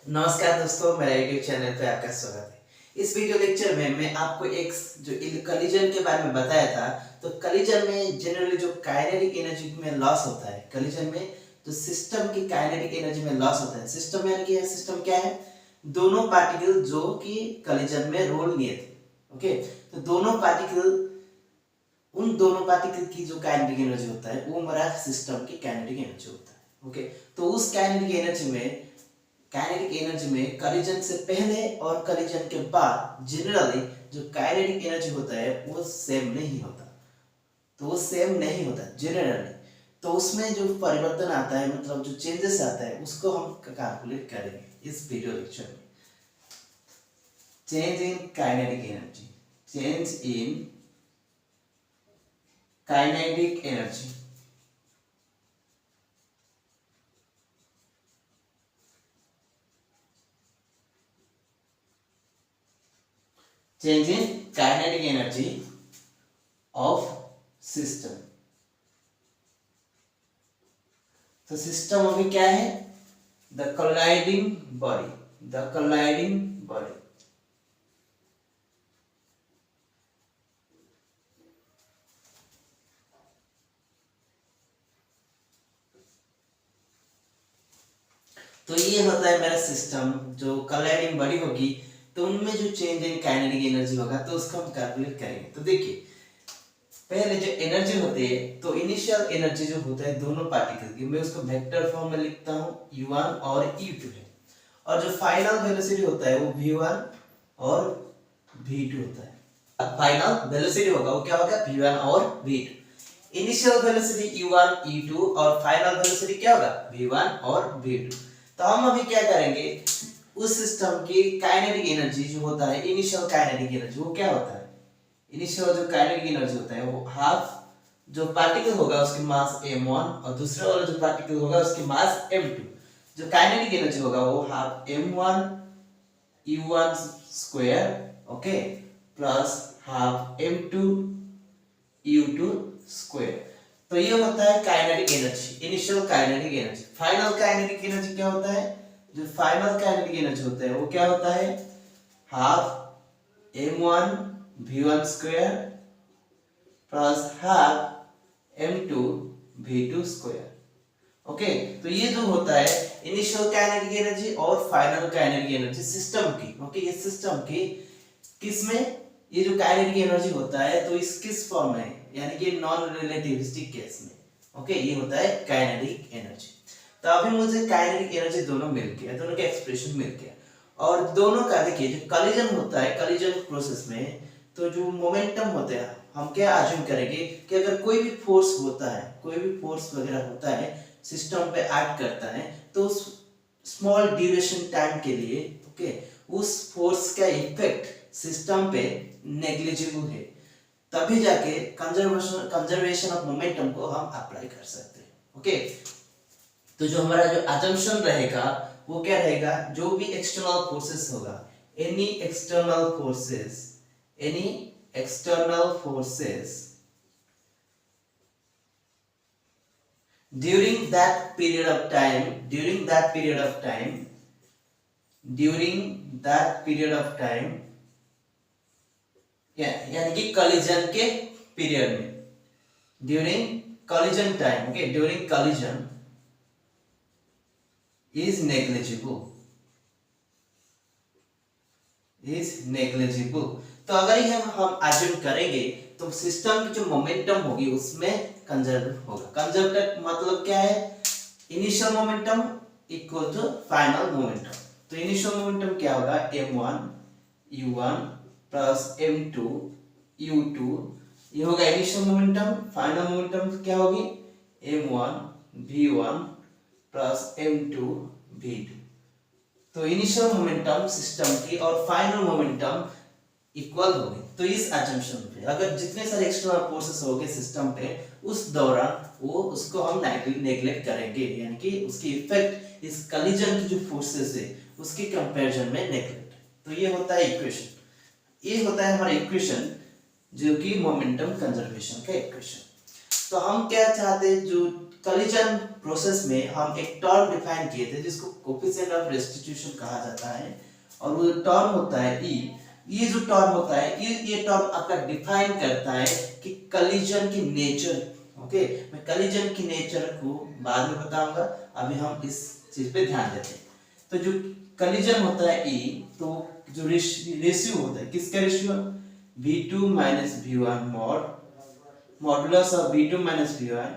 नमस्कार दोस्तों, मेरा यूट्यूब चैनल पे आपका स्वागत है। इस वीडियो लेक्चर में मैं आपको एक जो कलिजन के बारे में बताया था। तो कलिजन में जनरली जो काइनेटिक एनर्जी में लॉस होता है, कलिजन में जो सिस्टम की काइनेटिक एनर्जी में लॉस होता है। सिस्टम यानी कि सिस्टम क्या है? दोनों पार्टिकल जो कि कलिजन में रोल लिए थे। ओके, तो उन दोनों पार्टिकल की जो काइनेटिक एनर्जी होता है वो हमारा सिस्टम की काइनेटिक एनर्जी होता है। ओके, तो उस काइनेटिक एनर्जी में कलिजन से पहले और कलिजन के बाद जनरली जो काइनेटिक एनर्जी होता है वो सेम नहीं होता। तो वो सेम नहीं होता जनरली। तो उसमें जो परिवर्तन आता है, मतलब जो चेंजेस आता है, उसको हम कैलकुलेट करेंगे इस वीडियो लेक्चर में। Change in kinetic energy, change in kinetic energy. Change in kinetic energy of system. तो सिस्टम अभी क्या है? The colliding body, the colliding body. तो ये होता है मेरा सिस्टम। जो कोलाइडिंग बॉडी होगी तो उनमें जो चेंज इन काइनेटिक एनर्जी होगा तो उसको हम कैलकुलेट करेंगे। तो देखिए, पहले जो एनर्जी होती है, तो इनिशियल एनर्जी जो होता है दोनों पार्टिकल की, मैं उसको वेक्टर फॉर्म में लिखता हूँ, u1 और u2 है। और जो फाइनल वेलोसिटी होता है वो v1 और v2 होता है। फाइनल वेलोसिटी होगा वो क्या होगा? v1 और v2। Initial velocity u1 u2 और फाइनल वेलोसिटी क्या होगा? v1 और v2। तो हम अभी क्या करेंगे, उस सिस्टम की काइनेटिक एनर्जी जो होता है, इनिशियल काइनेटिक एनर्जी, वो क्या होता है? इनिशियल जो काइनेटिक एनर्जी होता है वो हाफ जो पार्टिकल होगा उसकी मास m1 और दूसरा वाला जो पार्टिकल होगा उसकी मास m2। जो काइनेटिक एनर्जी होगा वो half m1 u1 square, okay, plus half m2 u2 square. तो ये होता है kinetic energy, initial kinetic energy. Final kinetic energy क्या होता है? जो फाइनल काइनेटिक एनर्जी होता है वो क्या होता है? Half m1 v1 square plus half m2 v2 square. Okay, तो ये जो होता है इनिशियल काइनेटिक एनर्जी और फाइनल काइनेटिक एनर्जी सिस्टम की। ओके, ये सिस्टम की किसमें ये जो काइनेटिक एनर्जी होता है तो इस किस फॉर्म में, यानी कि नॉन रिलेटिविस्टिक केस में। ओके, ये होता है काइनेटिक एनर्जी। तो अभी मुझे काइनेटिक एनर्जी दोनों मिल गया, दोनों के एक्सप्रेशन मिल गया। और दोनों का देखिए, जो कलिजन होता है, कलिजन प्रोसेस में तो जो मोमेंटम होता है, हम क्या अज्यूम करेंगे कि अगर कोई भी फोर्स होता है, कोई भी फोर्स वगैरह होता है सिस्टम पे एक्ट करता है, तो स्मॉल ड्यूरेशन टाइम के लिए, ओके, उस फोर्स का इफेक्ट सिस्टम पे नेग्लिजिबल है। तभी जाके कंजर्वेशन ऑफ मोमेंटम को हम अप्लाई कर सकते हैं। ओके, तो जो हमारा जो अजम्पशन रहेगा वो क्या रहेगा? जो भी एक्सटर्नल फोर्सेस होगा, any external forces, any external forces during that period of time, during that period of time, during that period of time, यानी कि कॉलिजन के पीरियड में, during collision time, okay, during collision is negligible, is negligible. तो अगर ये हम assume करेंगे तो सिस्टम की जो मोमेंटम होगी उसमें कंजर्व होगा। कंजर्व मतलब क्या है? Initial momentum equal to final momentum. तो इनिशियल मोमेंटम क्या होगा? m1 u1 plus m2 u2, ये होगा इनिशियल मोमेंटम। फाइनल मोमेंटम क्या होगी? m1 v1 plus m2 v2। तो इनिशियल मोमेंटम सिस्टम की और फाइनल मोमेंटम इक्वल होगी। तो इस अजम्पशन पे अगर जितने सारे एक्सटर्नल फोर्सेस होंगे सिस्टम पे, उस दौरान वो उसको हम नेग्लेक्ट करेंगे, यानी कि उसकी इफेक्ट इस कलिजन की जो फोर्सेस है उसके कंपैरिजन में नेग्लेक्ट। तो ये होता है इक्वेशन, ये होता है हमारा इक्वेशन जो कि मोमेंटम कंजर्वेशन का इक्वेशन। तो हम क्या चाहते हैं, जो कॉलिजन प्रोसेस में हम एक टर्म डिफाइन किए थे जिसको कोफिशिएंट ऑफ रेस्टिट्यूशन कहा जाता है, और वो टर्म होता है ई। ये जो टर्म होता है ये टर्म आपका डिफाइन करता है कि कॉलिजन की नेचर। ओके, मैं कॉलिजन की नेचर को बाद में बताऊंगा, अभी हम इस चीज पे ध्यान देते हैं। तो जो कॉलिजन होता है ई, तो जो रेशियो होता है, किसका ratio, v2 minus v1 mod modulus of v2 minus v1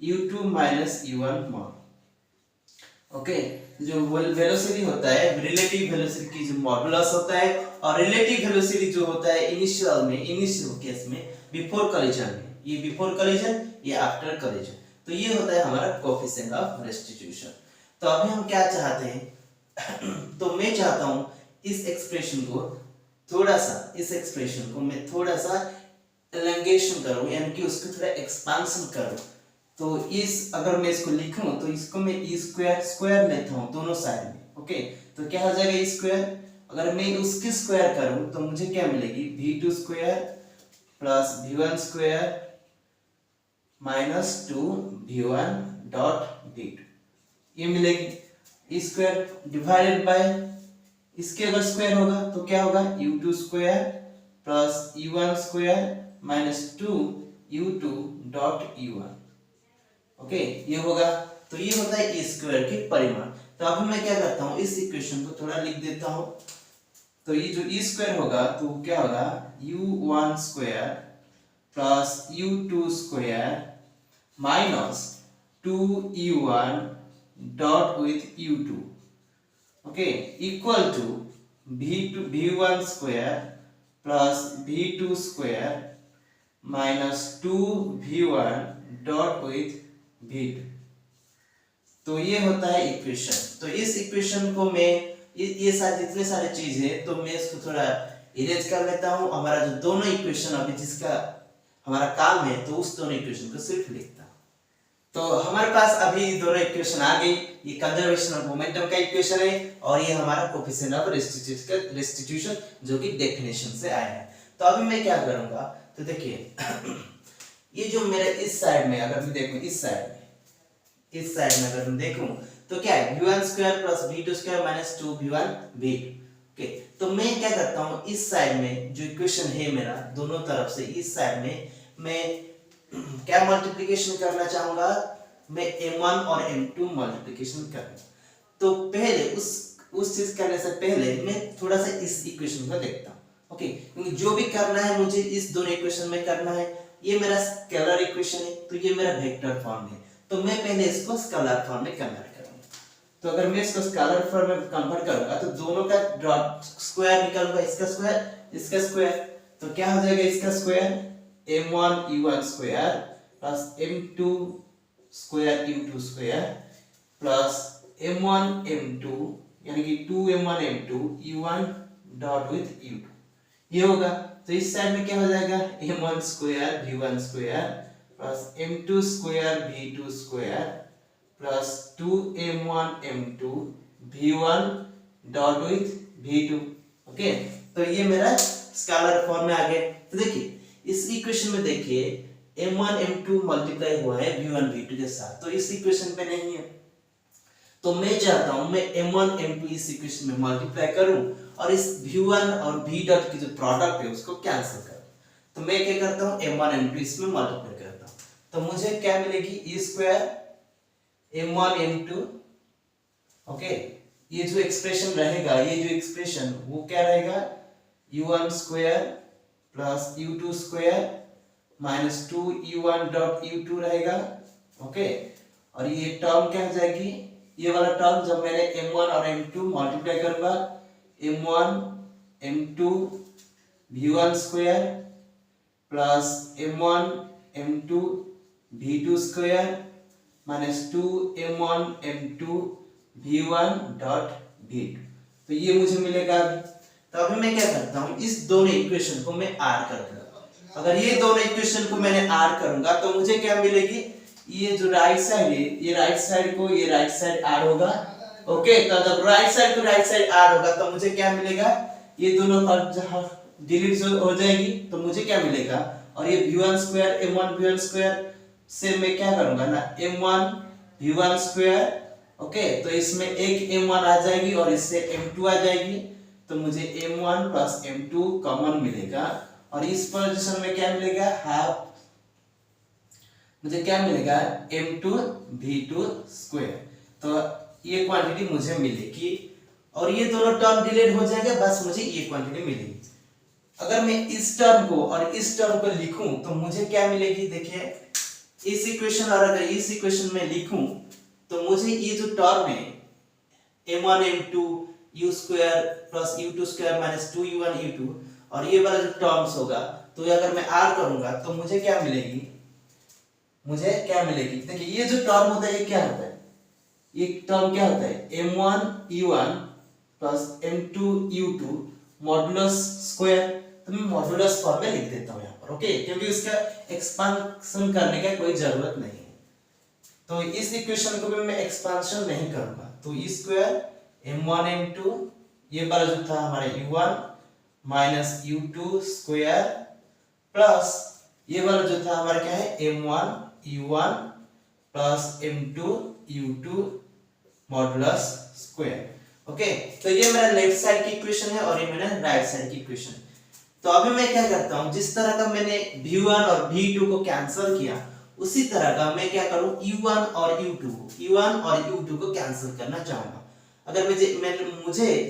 u2 minus u1 mod. Okay, जो वेलोसिटी होता है, रिलेटिव वेलोसिटी की जो मॉडुलस होता है, और रिलेटिव वेलोसिटी जो होता है इनिशियल केस में, बिफोर कॉलिजन में, ये बिफोर कॉलिजन, ये आफ्टर कॉलिजन। तो ये होता है हमारा कोफिशिएंट ऑफ रेस्टिट्यूशन। तो अभी हम क्या चाहते हैं तो मैं चाहता हूं इस एक्सप्रेशन को मैं थोड़ा सा एलंगेशन करूं, यानी कि उसको थोड़ा एक्सपांशन करूं। तो इस अगर मैं इसको लिखूं तो इसको मैं ई स्क्वायर लेता हूं दोनों साइड में। ओके, तो क्या हो जाएगा ई स्क्वायर, अगर मैं उसकी स्क्वायर करूं तो मुझे क्या मिलेगी, v2 square plus v1 square minus 2v1 dot v2, ये मिलेगी। ई स्क्वायर डिवाइडेड बाय इसके अगर स्क्वायर होगा तो क्या होगा, u2 square plus u1 square minus 2u2 dot u1। Okay, ये होगा। तो ये होता है ई स्क्वायर की परिमाण। तो अभी मैं क्या करता हूं, इस इक्वेशन को थोड़ा लिख देता हूं। तो ये जो ई स्क्वायर होगा तो क्या होगा, u1 square plus u2 square minus 2u1 dot with u2, okay, equal to v1 square plus v2 square minus 2v1 dot with v2। तो ये होता है इक्वेशन। तो इस इक्वेशन को मैं ये सारे जितने सारे चीज है तो मैं इसको थोड़ा इरेज कर लेता हूं। हमारा जो दोनों इक्वेशन अभी जिसका हमारा काम है, तो उस दोनों इक्वेशन को सिर्फ लिखता हूं। तो हमारे पास अभी दोनों इक्वेशन आ गई। ये कंजर्वेशन ऑफ मोमेंटम का इक्वेशन है, और ये हमारा कोफिशिएंट ऑफ रेस्टिट्यूशन जो कि डेफिनेशन से आया है। तो अभी मैं क्या करूंगा, तो देखिए ये जो मेरे इस साइड में अगर मैं देखूं, इस साइड में अगर मैं देखूं तो क्या है, v1 square plus v2 square minus 2v1 v2। Okay, तो मैं क्या करता हूं, इस साइड में जो इक्वेशन है मेरा, दोनों तरफ से इस साइड में मैं क्या मल्टीप्लिकेशन करना चाहूंगा, मैं m1 और m2 मल्टीप्लिकेशन करना। तो पहले उस चीज करने से पहले मैं थोड़ा सा इस इक्वेशन को देखता हूं। ओके, क्योंकि जो भी करना है मुझे इस दोनों इक्वेशन में करना है। ये मेरा स्केलर इक्वेशन है, तो ये मेरा वेक्टर फॉर्म है, तो मैं पहले इसको स्केलर फॉर्म में कन्वर्ट करूंगा। तो अगर मैं इसको स्केलर फॉर्म में कन्वर्ट करूंगा तो दोनों का डॉट स्क्वायर निकालूंगा, इसका स्क्वायर, तो क्या हो जाएगा, इसका square m1 u1 square plus m2 square u2 square plus m1 m2 यानी कि 2m1 m2 u1 dot with u2, ये होगा। तो इस साइड में क्या हो जाएगा, m1 square v1 square plus m2 square v2 square plus 2m1 m2 v1 dot with v2। Okay, तो ये मेरा स्केलर फॉर्म में आ गया। तो देखिए इस इक्वेशन में देखिए m1 m2 मल्टीप्लाई हुआ है v1 v2 के साथ, तो इस इक्वेशन पे नहीं है। तो मैं चाहता हूं मैं m1 m2 इस इक्वेशन में मल्टीप्लाई करूं और इस v1 और v डॉट की जो प्रोडक्ट है उसको कैंसिल करूं। तो मैं क्या करता हूं, m1 m2 इसमें मल्टीप्लाई करता हूं, तो मुझे क्या मिलेगी, e square m1 m2। Okay, ये जो एक्सप्रेशन रहेगा, ये जो एक्सप्रेशन वो क्या रहेगा, u1 square plus u2 square minus 2u1 dot u2 रहेगा। ओके, और ये टर्म क्या हो जाएगी, ये वाला टर्म जब मैंने m1 और m2 मल्टीप्लाई करूंगा, m1 m2 v1 square plus m1 m2 v2 square minus 2m1 m2 v1 dot v2, तो ये मुझे मिलेगा। तो अभी मैं क्या करता हूं, इस दोनों इक्वेशन को मैं r कर दूंगा। अगर ये दोनों इक्वेशन को मैंने r करूंगा तो मुझे क्या मिलेगी, ये जो राइट साइड है, ये राइट साइड को ये राइट साइड r होगा। ओके, तो जब राइट साइड को राइट साइड r होगा तो मुझे क्या मिलेगा, ये दोनों डिलीट हो जाएगी, तो मुझे क्या मिलेगा, और ये v1 square m1 v1 square से मैं क्या करूंगा ना m1 v1 स्क्वायर, ओके, तो इसमें एक m1 आ जाएगी और इससे m2 आ जाएगी, तो मुझे m1 प्लस m2 कॉमन मिलेगा और इस पोजीशन में क्या मिलेगा, हाफ, मुझे क्या मिलेगा m2 v2 स्क्वायर। तो ये क्वांटिटी मुझे मिलेगी और ये दोनों टर्म डिलीट हो जाएंगे, बस मुझे ये क्वांटिटी मिलेगी। अगर मैं इस टर्म को और इस टर्म को लिखूं तो मुझे क्या मिलेगी, देखिए इस इक्वेशन और अगर इस इक्वेशन में लिखूं तो मुझे ये जो टर्म है m1 m2 u square plus u2 square minus 2u1 u2 और ये वाला जो टर्म्स होगा, तो ये अगर मैं ऐड करूंगा तो मुझे क्या मिलेगी, मुझे क्या मिलेगी, देखिए ये जो टर्म होता है ये क्या होता है, ये टर्म क्या होता है m1 u1 plus m2 u2 modulus square. तो मैं मॉडुलस फॉर्म में लिख देता हूं यहाँ पर, ओके, क्योंकि इसका एक्सपांशन करने का कोई जरूरत नहीं है, तो इस इक्वेशन को भी मैं एक्सपांशन नहीं करूंगा। तो ई स्क्वायर m1 m2 ये वाला जो था हमारा u1 minus u2 square plus ये वाला जो था हमारा क्या है m1 u1 plus m2 u2 modulus square, okay. तो ये मेरा लेफ्ट साइड की इक्वेशन है और ये मेरा राइट साइड की इक्वेशन। तो अभी मैं क्या करता हूं, जिस तरह का मैंने v1 और v2 को कैंसिल किया उसी तरह का मैं क्या करूं u1 और u2 को कैंसिल करना चाहूंगा। अगर मुझे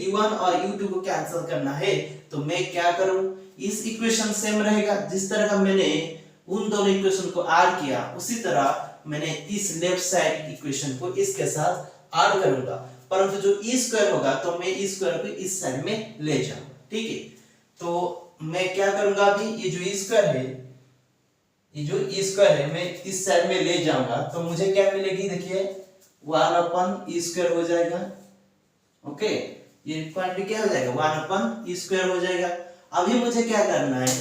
u1 और u2 को कैंसिल करना है तो मैं क्या करूं, इस इक्वेशन सेम रहेगा, जिस तरह का मैंने उन दोनों इक्वेशन को ऐड किया उसी तरह मैंने इस लेफ्ट साइड इक्वेशन को इसके साथ ऐड करूंगा, परंतु जो ई स्क्वायर होगा तो मैं ई स्क्वायर को इस साइड में ले जाऊंगा, ठीक है। तो मैं क्या करूंगा, अभी ये जो ई स्क्वायर है, ये जो ई स्क्वायर है मैं इस साइड में ले जाऊंगा तो मुझे क्या मिलेगी, देखिए 1 अपन ई स्क्वायर हो जाएगा, ओके, ये क्वांटिटी क्या हो जाएगा 1 अपन ई स्क्वायर हो जाएगा। अभी मुझे क्या करना है,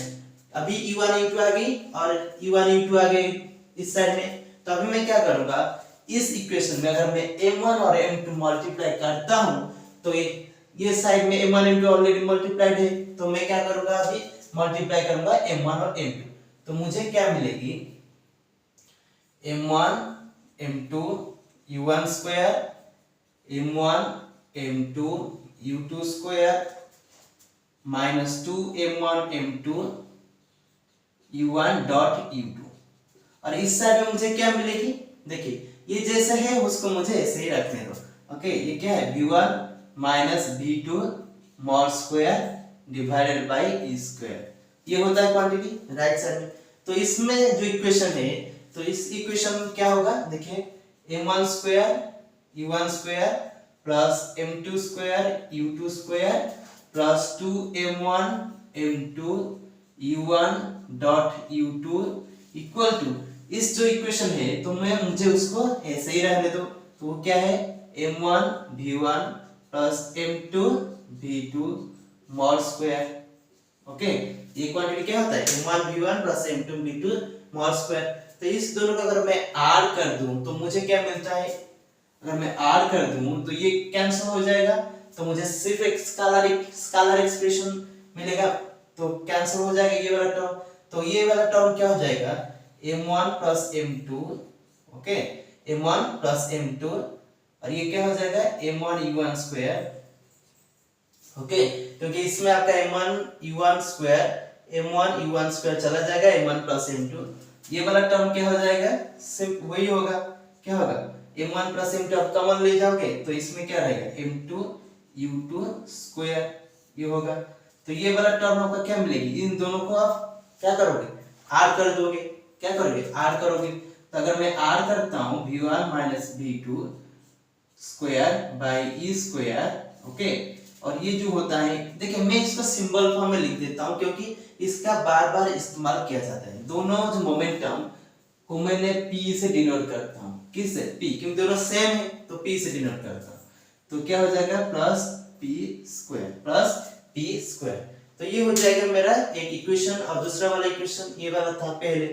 अभी u1 u2 आ गई और u1 u2 आ गई इस साइड में, तो अभी मैं क्या करूंगा, इस इक्वेशन में अगर मैं m1 और m2 मल्टीप्लाई करता हूं तो ये साइड में m1 m2 ऑलरेडी मल्टीप्लाइड है, तो मैं क्या करूंगा, अभी मल्टीप्लाई करूंगा m1 और m2, तो मुझे क्या मिलेगी m1 m2 u1 square m1 m2 u2 square minus 2 m1 m2 u1 dot u2 और इस साइड में मुझे क्या मिलेगी, देखिए ये जैसे है उसको मुझे ऐसे ही रखने दो, ओके। ये क्या है v1 minus v2 mod square divided by E square, ये होता है क्वांटिटी राइट साइड में। तो इसमें जो इक्वेशन है, तो इस इक्वेशन में क्या होगा, देखिए m1 square u1 square plus m2 square u2 square plus 2m1 m2 u1 dot u2 equal to इस जो इक्वेशन है तो मुझे उसको ऐसे ही रहने दो, तो वो क्या है m1 v1 plus m2 v2 mod square, okay. ये क्वांटिटी क्या होता है m1 v1 plus m2 v2 mod square. तो इस दोनों का अगर मैं ऐड कर दूं तो मुझे क्या मिलता है, अगर मैं ऐड कर दूं तो ये कैंसिल हो जाएगा, तो मुझे सिर्फ एक स्केलर एक्सप्रेशन मिलेगा, तो कैंसिल हो जाएगा ये वाला टर्म। तो ये वाला टर्म क्या हो जाएगा m1 plus m2, okay, m1 plus m2 और ये क्या हो जाएगा m1 u1 स्क्वायर, ओके, क्योंकि इसमें आपका m1 u1 स्क्वायर चला जाएगा m1 प्लस m2, ये वाला टर्म क्या हो जाएगा सिर्फ वही होगा, क्या होगा m1 प्लस m2 आप कॉमन ले जाओगे तो इसमें क्या रहेगा m2 u2 स्क्वायर ये होगा। तो ये वाला टर्म आपका क्या मिलेगी, इन दोनों को आप क्या करोगे ऐड कर दोगे, क्या करोगे ऐड करोगे। तो अगर मैं ऐड करता हूं v1 minus v2 square by E square, okay, और ये जो होता है देखिए मैं इसको सिंबल फॉर्म में लिख देता हूं क्योंकि इसका बार बार इस्तेमाल किया जाता है। दोनों जो मोमेंटम को मैंने p से डिनोट करता हूं, किससे p, क्योंकि दोनों सेम है तो p से डिनोट करता हूं, तो क्या हो जाएगा प्लस p स्क्वायर। तो ये हो जाएगा मेरा एक इक्वेशन और दूसरा वाला इक्वेशन ये वाला था पहले,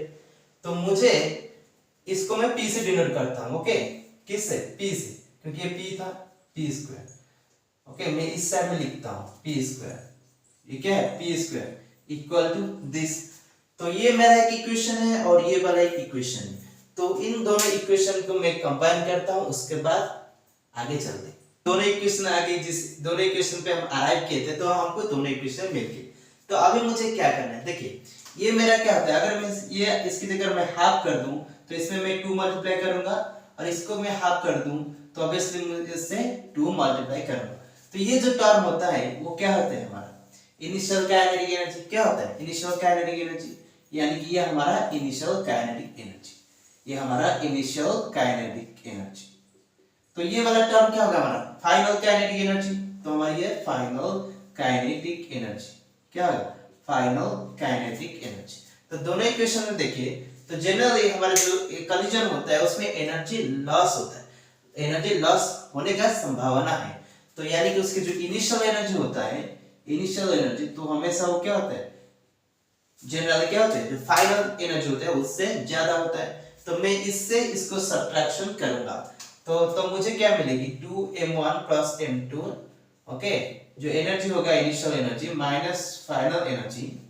तो मुझे इसको मैं p से डिनोट करता हूं, ओके, किससे p से, क्योंकि ये p था p स्क्वायर, ओके, मैं इस साइड में लिखता हूं p स्क्वायर, ये क्या है p square equal to this. तो ये मेरा एक इक्वेशन है और ये वाला एक इक्वेशन है। तो इन दोनों इक्वेशन को मैं कंबाइन करता हूं, उसके बाद आगे चलते हैं। दोनों इक्वेशन आगे जिस दोनों इक्वेशन पे हम अराइव किए थे, तो हमको दोनों इक्वेशन मिल गए। तो अभी मुझे क्या करना है, देखिए ये मेरा क्या होता है, अगर मैं ये इसकी जगह मैं हाफ कर दूं तो इसमें मैं 2 मल्टीप्लाई करूंगा, और इसको मैं हाफ कर दूं तो ऑब्वियसली मुझे इससे 2 मल्टीप्लाई करूंगा। तो ये जो टर्म होता है वो क्या होता है, हमारा इनिशियल काइनेटिक एनर्जी। क्या होता है इनिशियल काइनेटिक एनर्जी, यानी कि ये हमारा इनिशियल काइनेटिक एनर्जी, ये हमारा इनिशियल काइनेटिक एनर्जी। तो ये वाला टर्म क्या होगा, हमारा फाइनल काइनेटिक एनर्जी। तो हमारी ये फाइनल काइनेटिक एनर्जी क्या होगा, फाइनल काइनेटिक एनर्जी। तो दोनों इक्वेशन में देखिए, तो जनरली हमारा जो कोलिजन होता है उसमें एनर्जी लॉस होता है, एनर्जी लॉस होने का संभावना है। तो यानी कि उसके जो इनिशियल एनर्जी होता है, इनिशियल एनर्जी, तो हमेशा वो क्या होता है, जनरली क्या होता है, जो फाइनल एनर्जी होता है उससे ज्यादा होता है। तो मैं इससे इसको सब्ट्रैक्शन करूंगा, तो मुझे क्या मिलेगी, 2m1 प्लस m2, ओके, जो एनर्जी होगा initial energy minus final energy.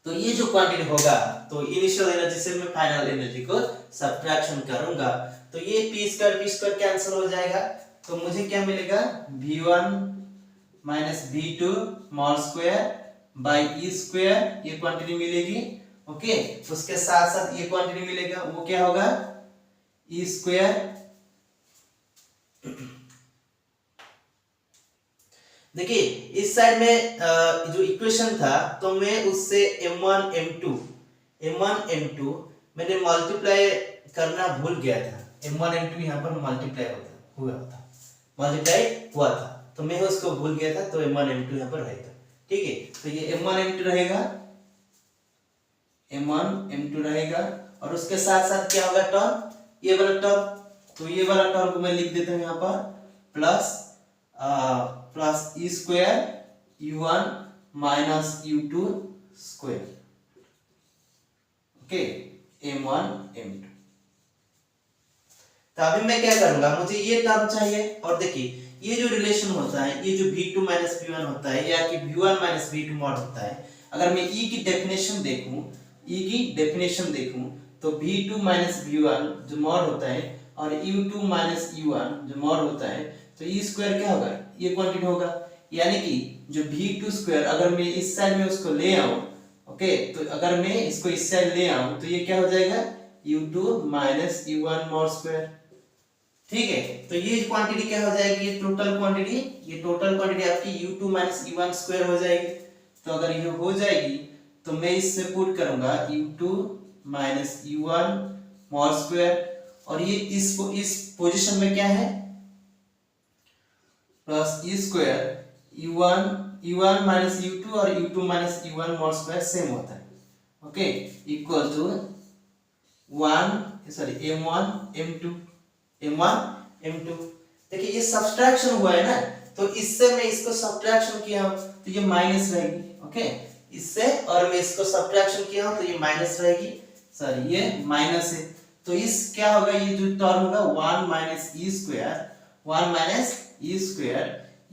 तो ये जो क्वांटिटी होगा, तो इनिशियल एनर्जी से मैं फाइनल एनर्जी को सब्ट्रैक्शन करूंगा, तो ये p स्क्वायर कैंसिल हो जाएगा। तो मुझे क्या मिलेगा, v1 minus v2 mall square by E square, ये क्वांटिटी मिलेगी। ओके, उसके साथ साथ ये क्वांटिटी मिलेगा, वो क्या होगा, ई स्क्वायर। देखिए इस साइड में जो इक्वेशन था, तो मैं उससे m1 m2 मैंने मल्टीप्लाई करना भूल गया था। m1 m2 यहाँ पर मल्टीप्लाई हुआ था, तो मैं उसको भूल गया था, तो m1 m2 यहाँ पर रहेगा। ठीक है, तो ये m1 m2 रहेगा, m1 m2 रहेगा, और उसके साथ साथ क्या होगा टर्म, ये वाला टर्म। तो ये वाला टर्म को मैं लिख देता हूँ यहाँ पर plus e square u1 minus u2 square, okay, m1 m2। तो अभी मैं क्या करूंगा, मुझे ये टर्म चाहिए, और देखिए ये जो रिलेशन होता है, ये जो v2 माइनस v1 होता है, या कि v1 माइनस v2 मॉड होता है, अगर मैं e की डेफिनेशन देखूं, तो v2 माइनस v1 जो मॉड होता है, और u2 माइनस u1 जो मॉड होता है, तो e स्क्वायर क्या होगा, ये क्वांटिटी होगा। यानी कि जो v2 स्क्वायर अगर मैं इस साइड में उसको ले आऊं, ओके, तो अगर मैं इसको इस साइड ले आऊं, तो ये क्या हो जाएगा, u2 minus u1 mod square. ठीक है, तो ये क्वांटिटी क्या हो जाएगी, ये टोटल क्वांटिटी आपकी u2 माइनस u1 स्क्वायर हो जाएगी। तो अगर ये हो जाएगी, तो मैं इसमें पुट करूंगा u2 minus u1 mod square, और ये इस पोजीशन में क्या है, plus e square u1 minus u2 और u2 minus u1 mod square same होता है, okay, equal to m1 m2। देखिए ये सब्ट्रैक्शन हुआ है ना, तो इससे मैं इसको सब्ट्रैक्शन किया हूं, तो ये माइनस रहेगी, ओके, इससे और मैं इसको सब्ट्रैक्शन किया हूं, तो ये माइनस रहेगी, सॉरी ये माइनस है। तो इस क्या होगा, ये जो टर्म होगा 1 minus E square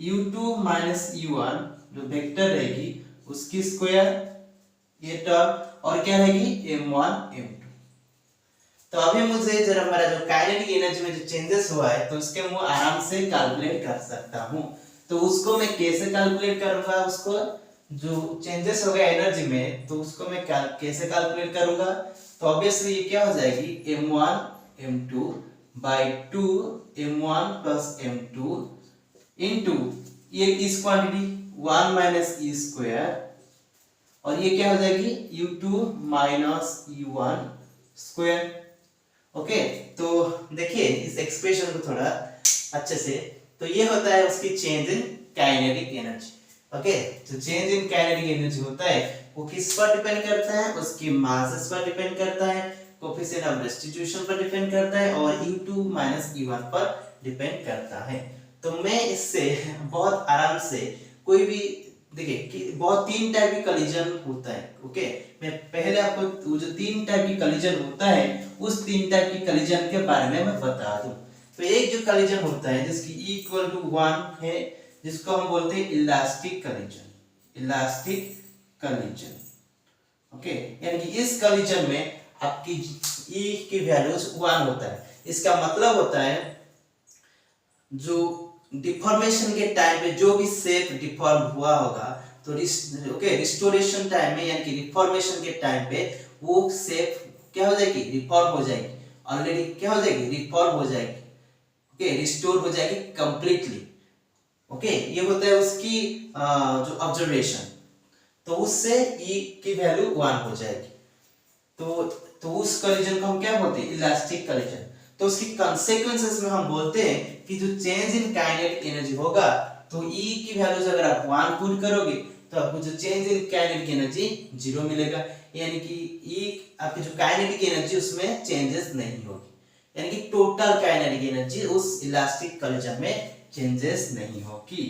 u2 minus u1 जो वेक्टर रहेगी उसकी स्क्वायर, ये टर्म, और क्या रहेगी m1 m2। तो अभी मुझे जरा हमारा जो काइनेटिक एनर्जी में जो चेंजेस हुआ है, तो उसके मैं आराम से कैलकुलेट कर सकता हूं। तो उसको मैं कैसे कैलकुलेट करूंगा, उसको जो चेंजेस हो गया एनर्जी में, तो उसको मैं कैसे कैलकुलेट करूंगा, तो ऑब्वियसली ये क्या हो जाएगी, m1 m2 by 2 m1 plus m2 into ये इस क्वांटिटी 1 माइनस ई स्क्वायर, और ये क्या हो जाएगी u2 minus u1 square. Okay, तो देखिए इस एक्सप्रेशन को थोड़ा अच्छे से, तो ये होता है उसकी change in kinetic energy. Okay, तो चेंज इन काइनेटिक एनर्जी होता है वो किस पर डिपेंड करता है, उसकी मासेस पर डिपेंड करता है, कोएफिशिएंट ऑफ रेस्टिट्यूशन पर डिपेंड करता है, और u2 माइनस u1 पर डिपेंड करता है। तो मैं इससे बहुत आराम से कोई भी, देखिए कि बहुत 3 टाइप की कोलिजन होता है, ओके, मैं पहले आपको वो जो 3 टाइप की कोलिजन होता है उस 3 टाइप की कोलिजन के बारे में मैं बता दूं। तो एक जो कोलिजन होता है जिसकी E इक्वल टू 1 है, जिसको हम बोलते हैं इलास्टिक कोलिजन, ओके, यानी कि इस कोलिजन में आपकी ई की वैल्यूज 1 होता है। इसका मतलब होता है जो डिफॉर्मेशन के टाइम पे जो भी शेप डिफॉर्म हुआ होगा तो रिस्टोरेशन टाइम में यानी कि रिफॉर्मेशन के टाइम पे वो शेप क्या हो जाएगी, रिफॉर्म हो जाएगी, ऑलरेडी क्या हो जाएगी, रिफॉर्म हो जाएगी, ओके, रिस्टोर हो जाएगी कंप्लीटली। ओके, ये होता है उसकी जो ऑब्जर्वेशन। तो उससे ई की वैल्यू 1 हो जाएगी। तो उस कोलिजन को हम क्या बोलते हैं, इलास्टिक कोलिजन। तो उसकी कॉन्सिक्वेंसेस में हम बोलते हैं कि जो चेंज इन काइनेटिक एनर्जी होगा तो ई की वैल्यूज अगर आप 1 पुट करोगे तो आपको जो चेंज इन काइनेटिक एनर्जी 0 मिलेगा, यानी कि ई आपकी जो काइनेटिक एनर्जी उसमें चेंजेस नहीं होगी, यानी कि टोटल काइनेटिक एनर्जी उस इलास्टिक कोलिजन में चेंजेस नहीं होगी।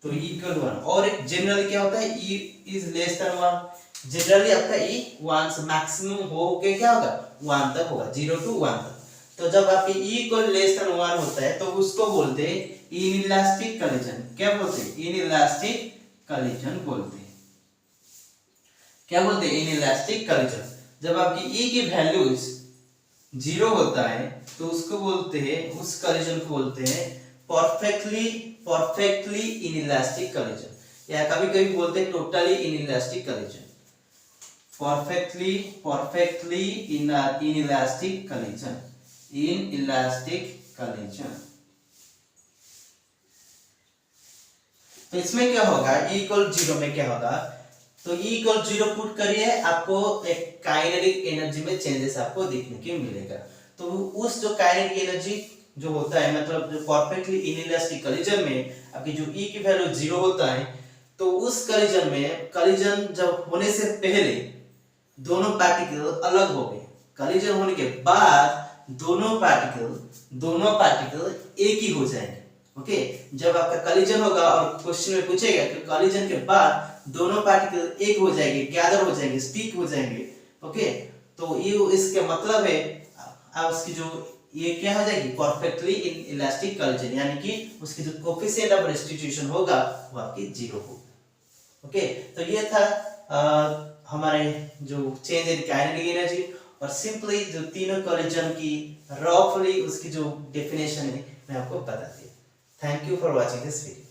तो ई इक्वल 1। और एक जनरली क्या होता है, E is less than 1। Generally आपका ई 1 से मैक्सिमम हो के क्या होगा, 1 तक होगा, 0 to 1 तक। तो जब आपके ई इक्वल लेस देन 1 होता है तो उसको बोलते हैं इनइलास्टिक कोलिजन। क्या बोलते हैं, इनइलास्टिक कोलिजन बोलते हैं। क्या बोलते हैं, इनइलास्टिक कोलिजन। जब आपकी ई की वैल्यूज 0 होता है तो उसको बोलते हैं, उस कोलिजन को बोलते हैं परफेक्टली इनइलास्टिक कोलिजन, या कभी कभी बोलते हैं totally inelastic collision. perfectly inelastic collision, inelastic collision। तो इसमें क्या होगा, E इक्वल 0 में क्या होगा, तो E इक्वल 0 पुट करिए, आपको एक काइनेटिक एनर्जी में चेंजेस आपको देखने को मिलेगा। तो उस जो काइनेटिक एनर्जी जो होता है, मतलब जो परफेक्टली इनइलास्टिक कोलिजन में आपकी जो E की वैल्यू 0 होता है, तो उस कोलिजन में, कोलिजन जब होने से पहले दोनों पार्टिकल अलग हो गए, कोलिजन होने के बाद दोनों पार्टिकल एक ही हो जाएंगे। ओके, जब आपका कोलिजन होगा और क्वेश्चन में पूछेगा कि कोलिजन के बाद दोनों पार्टिकल एक हो जाएंगे, गैदर हो जाएंगे, स्टिक हो जाएंगे। ओके, तो ये इसके मतलब है अब उसकी जो ये क्या हो जाएगी, परफेक्टली इलास्टिक कोलिजन, यानी कि उसकी जो कोएफिशिएंट ऑफ रेस्टिट्यूशन होगा वो आपकी 0 होगा। ओके, तो ये था हमारे जो चेंज इन काइनेटिक एनर्जी, और सिंपली जो तीनों कोलिजन की रफली उसकी जो डेफिनेशन है मैं आपको बता दिया। Thank you for watching this video.